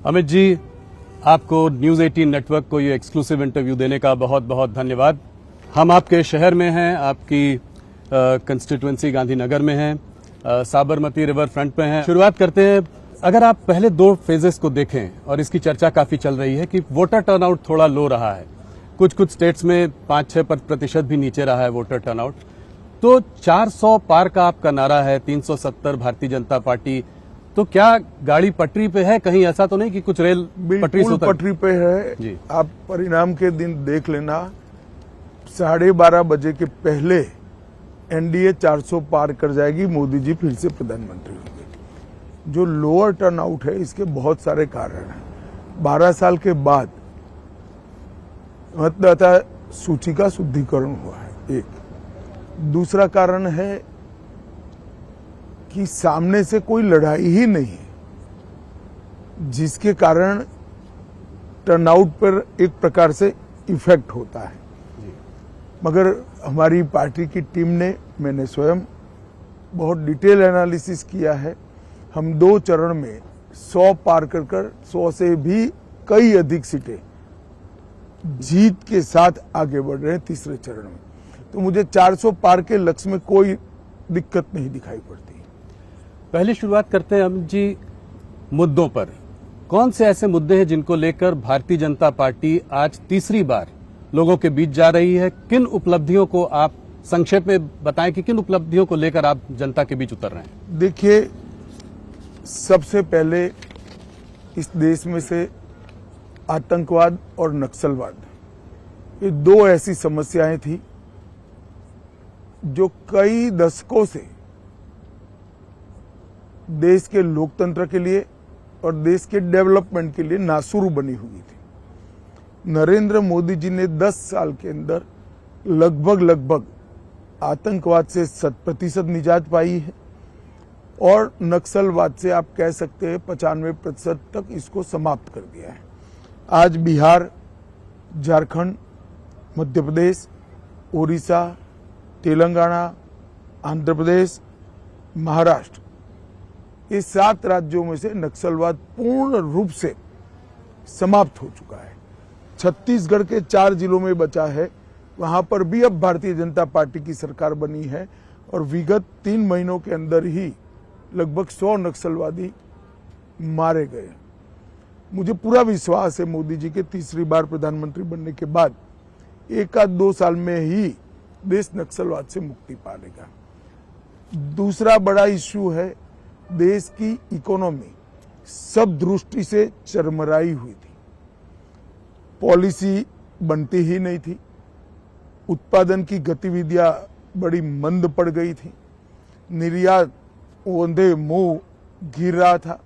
अमित जी, आपको news 18 network को ये एक्सक्लूसिव इंटरव्यू देने का बहुत बहुत धन्यवाद। हम आपके शहर में हैं, आपकी कंस्टिट्यूएंसी गांधीनगर में हैं, साबरमती रिवर फ्रंट पे हैं। शुरुआत करते हैं, अगर आप पहले 2 फेजेस को देखें, और इसकी चर्चा काफी चल रही है कि वोटर टर्नआउट थोड़ा लो रहा है, कुछ स्टेट्स में 5-6% भी नीचे रहा है वोटर टर्नआउट। तो 400 पार का आपका नारा है, 370 भारतीय जनता पार्टी, तो क्या गाड़ी पटरी पे है? कहीं ऐसा तो नहीं कि कुछ रेल पटरी से पटरी पे है जी। आप परिणाम के दिन देख लेना, 12:30 बजे के पहले एनडीए 400 पार कर जाएगी, मोदी जी फिर से प्रधानमंत्री होंगे। जो लोअर टर्नआउट है, इसके बहुत सारे कारण हैं। 12 साल के बाद मतदाता सूची का शुद्धिकरण हुआ है, एक। दूसरा कारण है कि सामने से कोई लड़ाई ही नहीं है, जिसके कारण टर्नआउट पर एक प्रकार से इफेक्ट होता है। मगर हमारी पार्टी की टीम ने, मैंने स्वयं बहुत डिटेल एनालिसिस किया है। हम 2 चरण में 100 पार कर 100 से भी कई अधिक सीटें जीत के साथ आगे बढ़ रहे हैं तीसरे चरण में। तो मुझे 400 पार के लक्ष्य में कोई दिक्कत नहीं दिखाई पड़ती। पहले शुरुआत करते हैं अमित जी मुद्दों पर। कौन से ऐसे मुद्दे हैं जिनको लेकर भारतीय जनता पार्टी आज तीसरी बार लोगों के बीच जा रही है? किन उपलब्धियों को आप संक्षेप में बताएं कि किन उपलब्धियों को लेकर आप जनता के बीच उतर रहे हैं? देखिए, सबसे पहले इस देश में से आतंकवाद और नक्सलवाद, ये 2 ऐसी समस्याएं थी जो कई दशकों से देश के लोकतंत्र के लिए और देश के डेवलपमेंट के लिए नासुर बनी हुई थी। नरेंद्र मोदी जी ने 10 साल के अंदर लगभग आतंकवाद से 100% निजात पाई है, और नक्सलवाद से आप कह सकते हैं 95% तक इसको समाप्त कर दिया है। आज बिहार, झारखंड, मध्य प्रदेश, उड़ीसा, तेलंगाना, आंध्र प्रदेश, महाराष्ट्र, ये 7 राज्यों में से नक्सलवाद पूर्ण रूप से समाप्त हो चुका है। छत्तीसगढ़ के 4 जिलों में बचा है, वहां पर भी अब भारतीय जनता पार्टी की सरकार बनी है, और विगत 3 महीनों के अंदर ही लगभग 100 नक्सलवादी मारे गए। मुझे पूरा विश्वास है मोदी जी के तीसरी बार प्रधानमंत्री बनने के बाद 1-2 साल में ही देश नक्सलवाद से मुक्ति पा लेगा। दूसरा बड़ा इश्यू है, देश की इकोनॉमी सब दृष्टि से चरमराई हुई थी। पॉलिसी बनती ही नहीं थी, उत्पादन की गतिविधियां बड़ी मंद पड़ गई थी, निर्यात ओंधे मुंह गिर रहा था,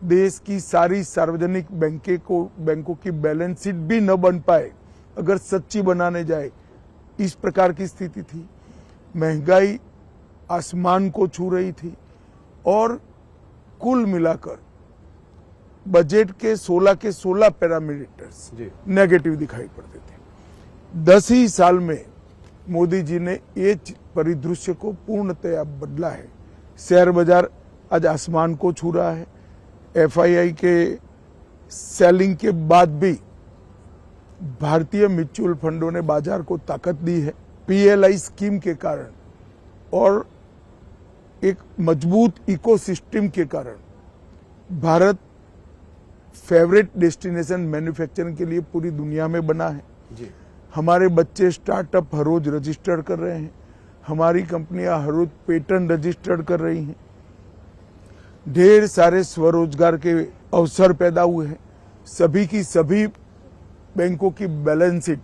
देश की सारी सार्वजनिक बैंकों की बैलेंस शीट भी न बन पाए अगर सच्ची बनाने जाए, इस प्रकार की स्थिति थी। महंगाई आसमान को छू रही थी, और कुल मिलाकर बजट के 16 के 16 पैरामीटर्स नेगेटिव दिखाई पड़ते थे। 10 ही साल में मोदी जी ने ये परिदृश्य को पूर्णतया बदला है। शेयर बाजार आज आसमान को छू रहा है। एफआईआई के सेलिंग के बाद भी भारतीय म्यूचुअल फंडों ने बाजार को ताकत दी है। पीएलआई स्कीम के कारण और एक मजबूत इकोसिस्टम के कारण भारत फेवरेट डेस्टिनेशन मैन्युफैक्चरिंग के लिए पूरी दुनिया में बना है जी। हमारे बच्चे स्टार्टअप हर रोज रजिस्टर कर रहे हैं, हमारी कंपनियां हर रोज पेटेंट रजिस्टर्ड कर रही हैं, ढेर सारे स्वरोजगार के अवसर पैदा हुए हैं। सभी की सभी बैंकों की बैलेंस शीट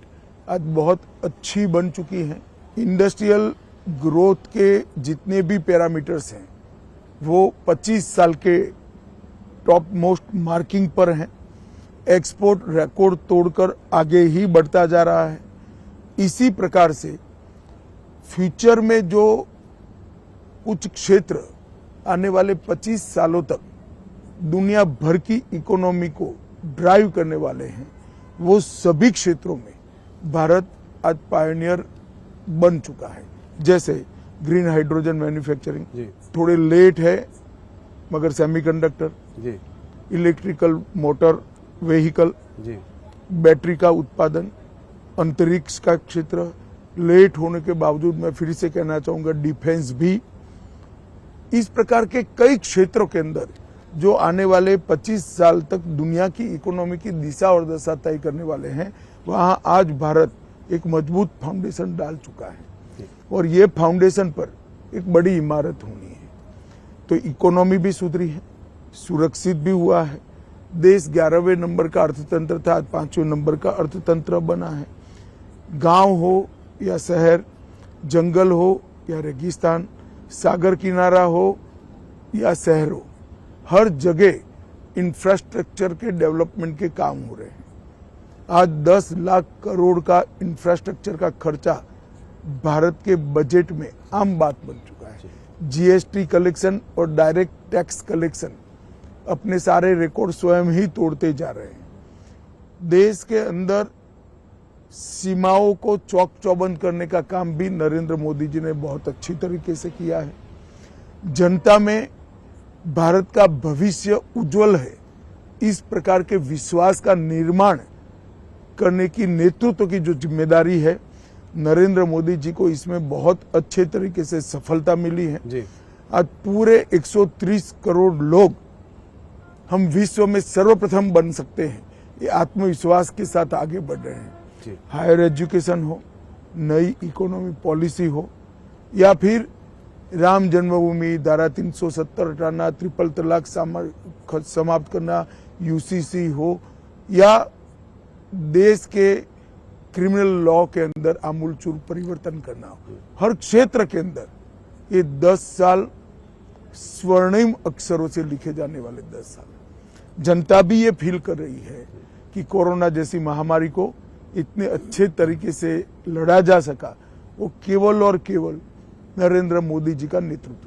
आज बहुत अच्छी बन चुकी है। इंडस्ट्रियल ग्रोथ के जितने भी पैरामीटर्स हैं वो 25 साल के टॉप मोस्ट मार्किंग पर हैं। एक्सपोर्ट रिकॉर्ड तोड़कर आगे ही बढ़ता जा रहा है। इसी प्रकार से फ्यूचर में जो कुछ क्षेत्र आने वाले 25 सालों तक दुनिया भर की इकोनॉमी को ड्राइव करने वाले हैं, वो सभी क्षेत्रों में भारत आज पायनियर बन चुका है। जैसे ग्रीन हाइड्रोजन मैन्युफैक्चरिंग थोड़े लेट है, मगर सेमीकंडक्टर, इलेक्ट्रिकल मोटर व्हीकल, जी बैटरी का उत्पादन, अंतरिक्ष का क्षेत्र, लेट होने के बावजूद मैं फिर से कहना चाहूंगा डिफेंस भी। इस प्रकार के कई क्षेत्रों के अंदर जो आने वाले 25 साल तक दुनिया की इकोनॉमी की दिशा और दशा तय करने वाले हैं, वहां आज भारत एक मजबूत फाउंडेशन डाल चुका है और ये फाउंडेशन पर एक बड़ी इमारत होनी है। तो इकोनॉमी भी सुधरी है, सुरक्षित भी हुआ है, देश 11वें नंबर का अर्थतंत्र था, आज 5वें नंबर का अर्थतंत्र बना है। गांव हो या शहर, जंगल हो या रेगिस्तान, सागर किनारा हो या शहर हो, हर जगह इंफ्रास्ट्रक्चर के डेवलपमेंट के काम हो रहे हैं। आज 10 लाख करोड़ का इंफ्रास्ट्रक्चर का खर्चा भारत के बजट में आम बात बन चुका है। जीएसटी कलेक्शन और डायरेक्ट टैक्स कलेक्शन अपने सारे रिकॉर्ड स्वयं ही तोड़ते जा रहे हैं। देश के अंदर सीमाओं को चौक चौबंद करने का काम भी नरेंद्र मोदी जी ने बहुत अच्छी तरीके से किया है। जनता में भारत का भविष्य उज्जवल है, इस प्रकार के विश्वास का निर्माण करने की नेतृत्व की जो जिम्मेदारी है, नरेंद्र मोदी जी को इसमें बहुत अच्छे तरीके से सफलता मिली है। जी आज पूरे 130 करोड़ लोग हम विश्व में सर्वप्रथम बन सकते हैं, ये आत्मविश्वास के साथ आगे बढ़ रहे हैं। हायर एजुकेशन हो, नई इकोनॉमी पॉलिसी हो, या फिर राम जन्मभूमि, धारा 370 हटाना, ट्रिपल तलाक समाप्त करना, यूसीसी हो, या देश के क्रिमिनल लॉ के अंदर आमूलचूल परिवर्तन करना हो, हर क्षेत्र के अंदर ये 10 साल स्वर्णिम अक्षरों से लिखे जाने वाले 10 साल। जनता भी ये फील कर रही है कि कोरोना जैसी महामारी को इतने अच्छे तरीके से लड़ा जा सका, वो केवल और केवल नरेंद्र मोदी जी का नेतृत्व